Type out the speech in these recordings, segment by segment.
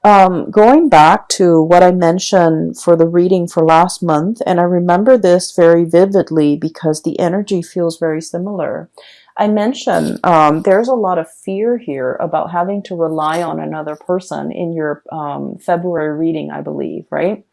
Going back to what I mentioned for the reading for last month, and I remember this very vividly because the energy feels very similar. I mentioned there's a lot of fear here about having to rely on another person in your February reading, I believe, right?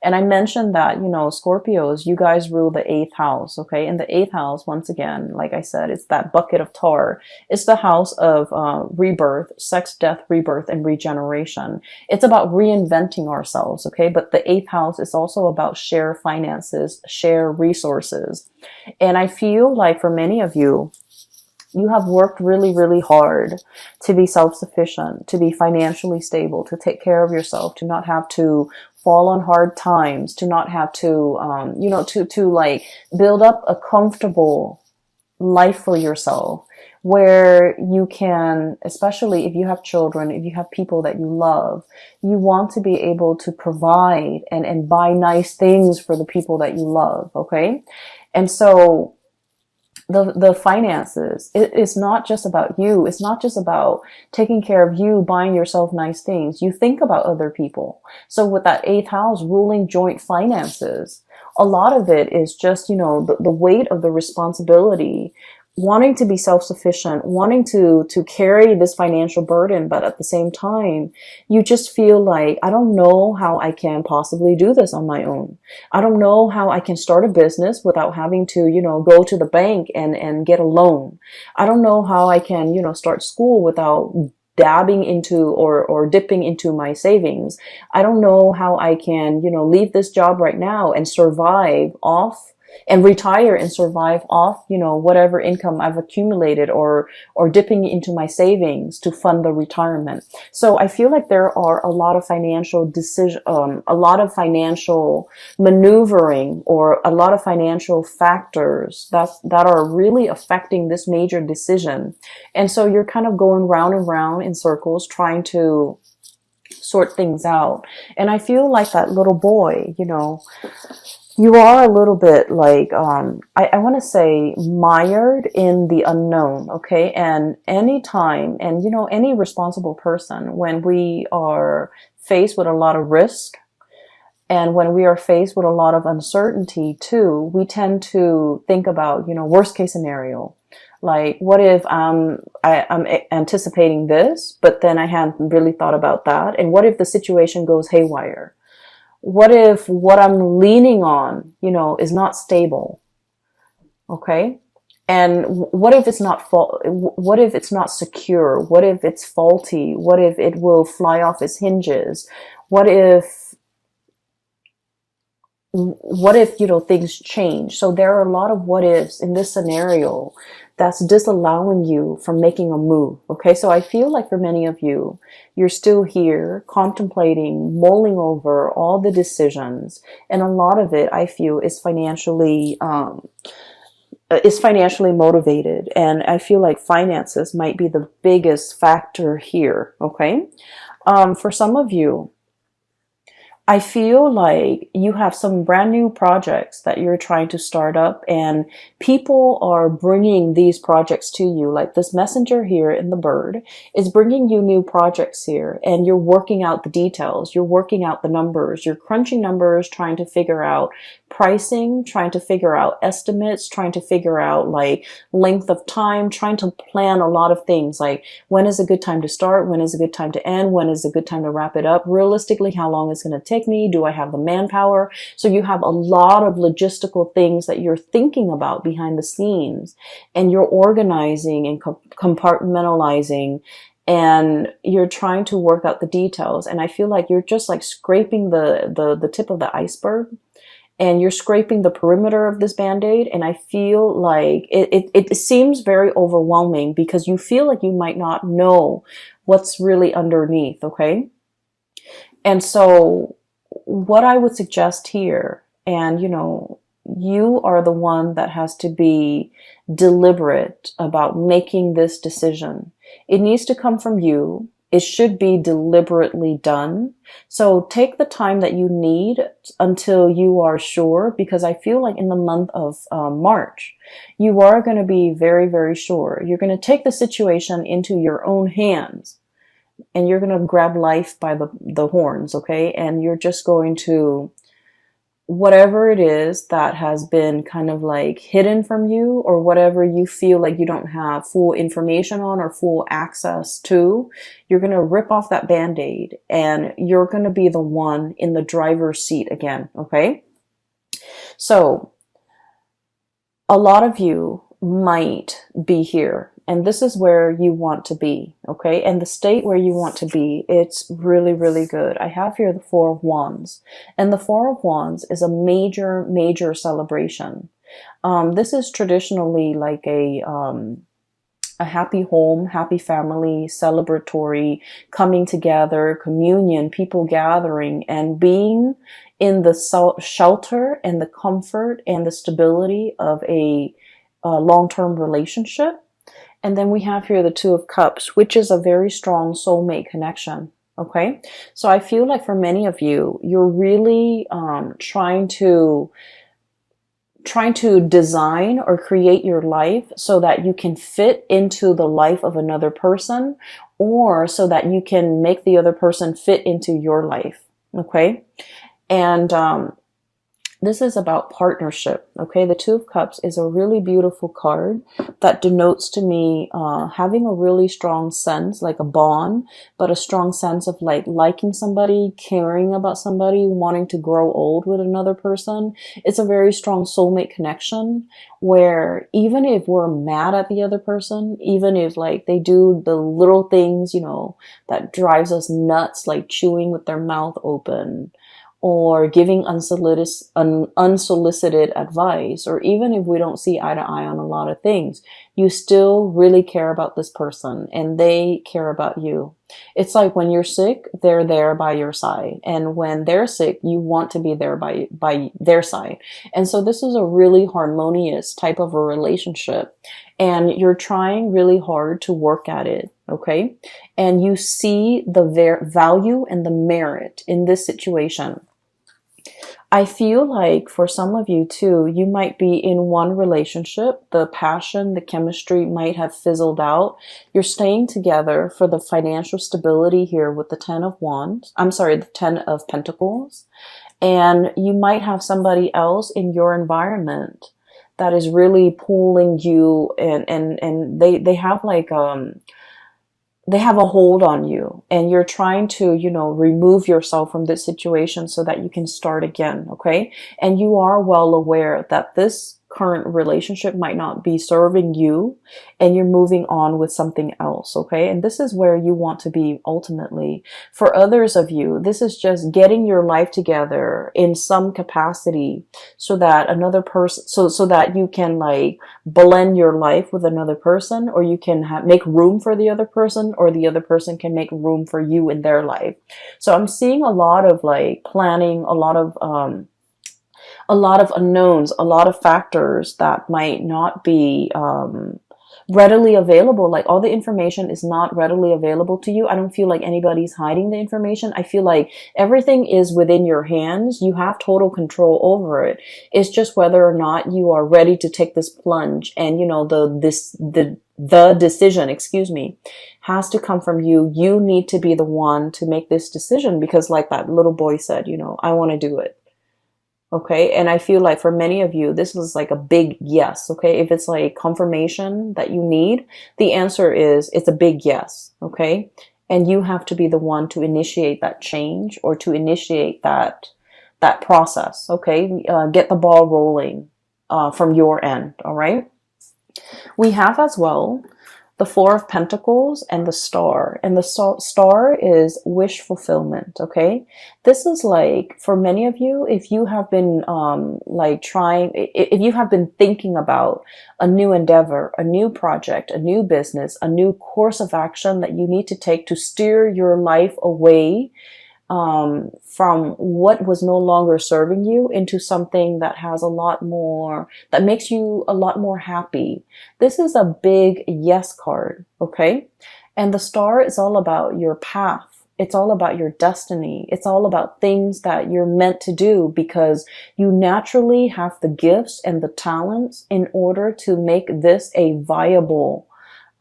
And I mentioned that, Scorpios, you guys rule the eighth house, okay? And the eighth house, once again, like I said, it's that bucket of tar. It's the house of rebirth, sex, death, rebirth, and regeneration. It's about reinventing ourselves, okay? But the eighth house is also about share finances, share resources. And I feel like for many of you, you have worked really, really hard to be self-sufficient, to be financially stable, to take care of yourself, to not have to fall on hard times, to not have to, to like build up a comfortable life for yourself where you can, especially if you have children, if you have people that you love, you want to be able to provide and buy nice things for the people that you love. Okay. And so the finances, it's not just about you. It's not just about taking care of you, buying yourself nice things. You think about other people. So with that eighth house ruling joint finances, a lot of it is just, the weight of the responsibility, wanting to be self-sufficient, wanting to carry this financial burden, but at the same time, you just feel like, I don't know how I can possibly do this on my own. I don't know how I can start a business without having to, go to the bank and get a loan. I don't know how I can, start school without dabbing into or dipping into my savings. I don't know how I can, leave this job right now and survive off and retire and survive off, whatever income I've accumulated or dipping into my savings to fund the retirement. So I feel like there are a lot of financial a lot of financial maneuvering or a lot of financial factors that are really affecting this major decision. And so you're kind of going round and round in circles trying to sort things out. And I feel like that little boy, you are a little bit like, I want to say mired in the unknown, okay? And anytime, and any responsible person, when we are faced with a lot of risk, and when we are faced with a lot of uncertainty too, we tend to think about, worst case scenario. Like, what if I'm anticipating this, but then I hadn't really thought about that? And what if the situation goes haywire? What if what I'm leaning on, is not stable? Okay. And what if it's not what if it's not secure? What if it's faulty? What if it will fly off its hinges? What if, things change? So there are a lot of what ifs in this scenario that's disallowing you from making a move. Okay. So I feel like for many of you, you're still here contemplating, mulling over all the decisions. And a lot of it, I feel, is financially motivated. And I feel like finances might be the biggest factor here. Okay. For some of you, I feel like you have some brand new projects that you're trying to start up, and people are bringing these projects to you. Like this messenger here in the bird is bringing you new projects here, and you're working out the details. You're working out the numbers. You're crunching numbers, trying to figure out pricing, trying to figure out estimates, trying to figure out like length of time, trying to plan a lot of things. Like, when is a good time to start? When is a good time to end? When is a good time to wrap it up? Realistically, how long is going to take me? Do I have the manpower? So you have a lot of logistical things that you're thinking about behind the scenes, and you're organizing and compartmentalizing, and you're trying to work out the details. And I feel like you're just like scraping the tip of the iceberg, and you're scraping the perimeter of this Band-Aid. And I feel like it seems very overwhelming because you feel like you might not know what's really underneath. Okay. And so what I would suggest here, and you are the one that has to be deliberate about making this decision. It needs to come from you. It should be deliberately done. So take the time that you need until you are sure, because I feel like in the month of March, you are going to be very, very sure. You're going to take the situation into your own hands. and you're going to grab life by the horns, okay? And you're just going to, whatever it is that has been kind of like hidden from you, or whatever you feel like you don't have full information on or full access to, you're going to rip off that band-aid and you're going to be the one in the driver's seat again, okay? So a lot of you might be here, and this is where you want to be, okay? And the state where you want to be, it's really, really good. I have here the Four of Wands, and the Four of Wands is a major, major celebration. This is traditionally like a happy home, happy family, celebratory, coming together, communion, people gathering, and being in the shelter and the comfort and the stability of a long-term relationship. And then we have here the Two of Cups, which is a very strong soulmate connection. Okay. So I feel like for many of you, you're really trying to design or create your life so that you can fit into the life of another person, or so that you can make the other person fit into your life. Okay. And this is about partnership, okay? The Two of Cups is a really beautiful card that denotes to me having a really strong sense, like a bond, but a strong sense of like liking somebody, caring about somebody, wanting to grow old with another person. It's a very strong soulmate connection where even if we're mad at the other person, even if like they do the little things, you know, that drives us nuts, like chewing with their mouth open, or giving unsolicited advice, or even if we don't see eye to eye on a lot of things, you still really care about this person and they care about you. It's like when you're sick, they're there by your side. And when they're sick, you want to be there by their side. And so this is a really harmonious type of a relationship. And you're trying really hard to work at it, okay? And you see the value and the merit in this situation. I feel like for some of you too, you might be in one relationship, the passion, the chemistry might have fizzled out. You're staying together for the financial stability here with the the 10 of Pentacles. And you might have somebody else in your environment that is really pulling you, and they have like they have a hold on you, and you're trying to, you know, remove yourself from this situation so that you can start again, okay? And you are well aware that this current relationship might not be serving you, and you're moving on with something else, okay? And this is where you want to be ultimately. For others of you, this is just getting your life together in some capacity so that another person, so that you can like blend your life with another person, or you can make room for the other person, or the other person can make room for you in their life. So I'm seeing a lot of like planning, a lot of unknowns, a lot of factors that might not be readily available. Like all the information is not readily available to you. I don't feel like anybody's hiding the information. I feel like everything is within your hands. You have total control over it. It's just whether or not you are ready to take this plunge. And you know, the decision, excuse me, has to come from you. You need to be the one to make this decision, because like that little boy said, you know, I want to do it. Okay. And I feel like for many of you, this was like a big yes. Okay. If it's like confirmation that you need, the answer is it's a big yes. Okay. And you have to be the one to initiate that change, or to initiate that process. Okay. Get the ball rolling, from your end. All right. We have as well the Four of Pentacles and the Star. And the Star is wish fulfillment, okay? This is like, for many of you, if you have been if you have been thinking about a new endeavor, a new project, a new business, a new course of action that you need to take to steer your life away from what was no longer serving you into something that has a lot more, that makes you a lot more happy. This is a big yes card, okay? And the Star is all about your path. It's all about your destiny. It's all about things that you're meant to do, because you naturally have the gifts and the talents in order to make this a viable,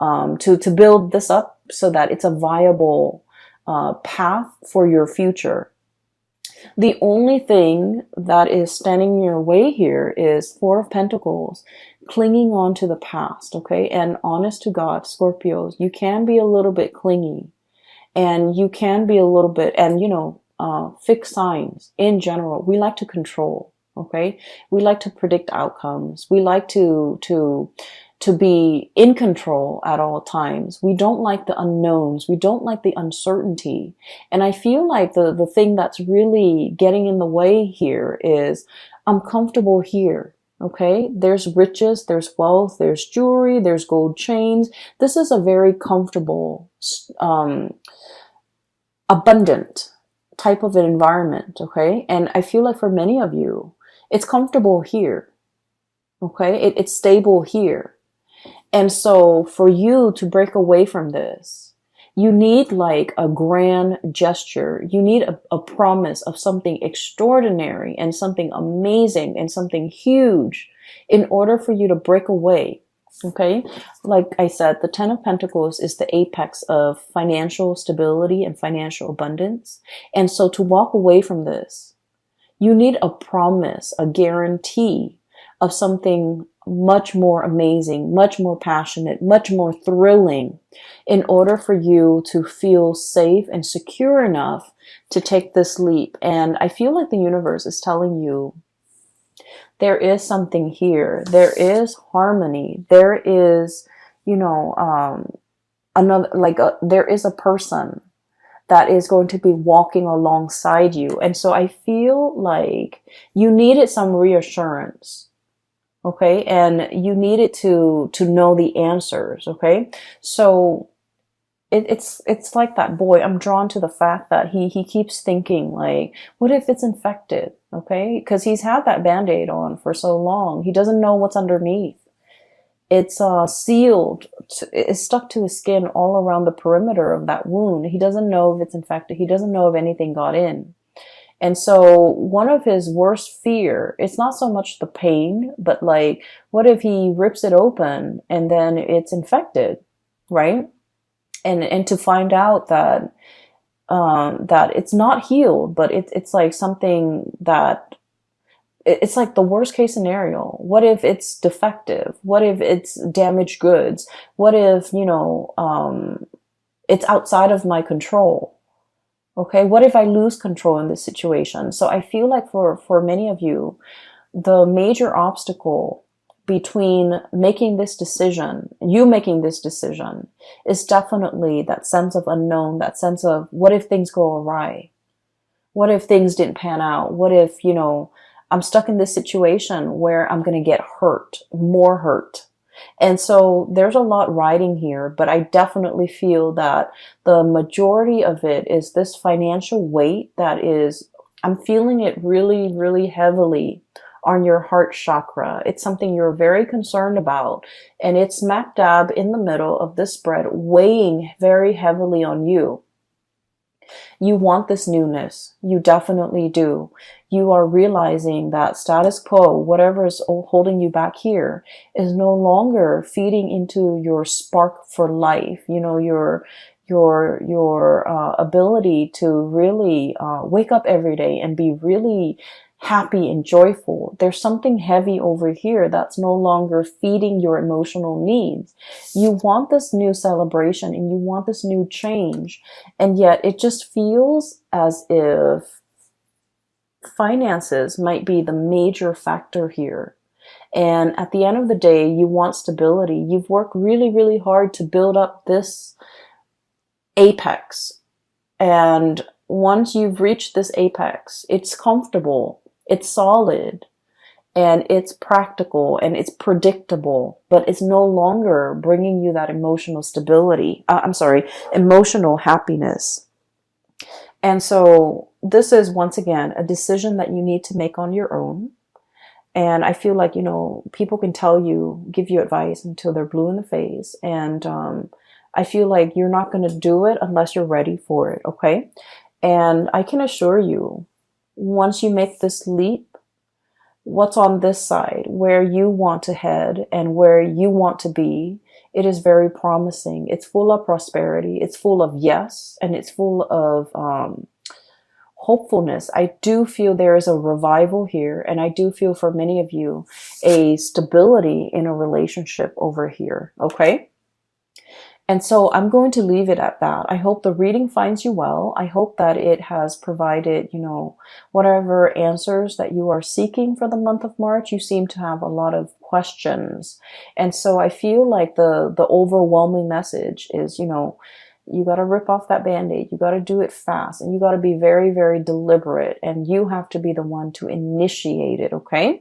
to build this up so that it's a viable path for your future. The only thing that is standing in your way here is Four of Pentacles, clinging on to the past, okay? And honest to God, Scorpios, you can be a little bit clingy, and you can be a little bit, and fixed signs in general, we like to control, okay? We like to predict outcomes. We like to be in control at all times. We don't like the unknowns. We don't like the uncertainty. And I feel like the thing that's really getting in the way here is I'm comfortable here. Okay. There's riches, there's wealth, there's jewelry, there's gold chains. This is a very comfortable, abundant type of an environment. Okay. And I feel like for many of you, it's comfortable here. Okay. It's stable here. And so for you to break away from this, you need like a grand gesture. You need a promise of something extraordinary and something amazing and something huge in order for you to break away. Okay. Like I said, the Ten of Pentacles is the apex of financial stability and financial abundance. And so to walk away from this, you need a promise, a guarantee of something much more amazing, much more passionate, much more thrilling in order for you to feel safe and secure enough to take this leap. And I feel like the universe is telling you there is something here. There is harmony. There is, there is a person that is going to be walking alongside you. And so I feel like you needed some reassurance. Okay. And you needed to know the answers. Okay. So it's like that boy. I'm drawn to the fact that he keeps thinking like, what if it's infected? Okay. Cause he's had that Band-Aid on for so long. He doesn't know what's underneath. It's sealed. It's stuck to his skin all around the perimeter of that wound. He doesn't know if it's infected. He doesn't know if anything got in. And so one of his worst fear, it's not so much the pain, but like, what if he rips it open and then it's infected, right? And to find out that, that it's not healed, but it's like something that, it's like the worst case scenario. What if it's defective? What if it's damaged goods? What if, it's outside of my control? Okay, what if I lose control in this situation? So I feel like for many of you, the major obstacle between making this decision, you making this decision, is definitely that sense of unknown, that sense of what if things go awry? What if things didn't pan out? What if, I'm stuck in this situation where I'm going to get hurt, more hurt? And so there's a lot riding here, but I definitely feel that the majority of it is this financial weight that is, I'm feeling it really, really heavily on your heart chakra. It's something you're very concerned about, and it's smack dab in the middle of this spread, weighing very heavily on you. You want this newness. You definitely do. You are realizing that status quo, whatever is holding you back here, is no longer feeding into your spark for life. Your ability to really wake up every day and be really happy and joyful. There's something heavy over here that's no longer feeding your emotional needs. You want this new celebration and you want this new change. And yet it just feels as if finances might be the major factor here. And at the end of the day, you want stability. You've worked really, really hard to build up this apex. And once you've reached this apex, it's comfortable, it's solid, and it's practical, and it's predictable, but it's no longer bringing you that emotional stability. Emotional happiness. And so this is, once again, a decision that you need to make on your own. And I feel like, people can give you advice until they're blue in the face. And I feel like you're not going to do it unless you're ready for it, okay? And I can assure you, once you make this leap, what's on this side, where you want to head and where you want to be, It is very promising. It's full of prosperity. It's full of yes, and it's full of hopefulness. I do feel there is a revival here, and I do feel for many of you a stability in a relationship over here. Okay? And so I'm going to leave it at that. I hope the reading finds you well. I hope that it has provided, whatever answers that you are seeking for the month of March. You seem to have a lot of questions. And so I feel like the overwhelming message is, you got to rip off that band-aid. You got to do it fast, and you got to be very, very deliberate, and you have to be the one to initiate it. Okay?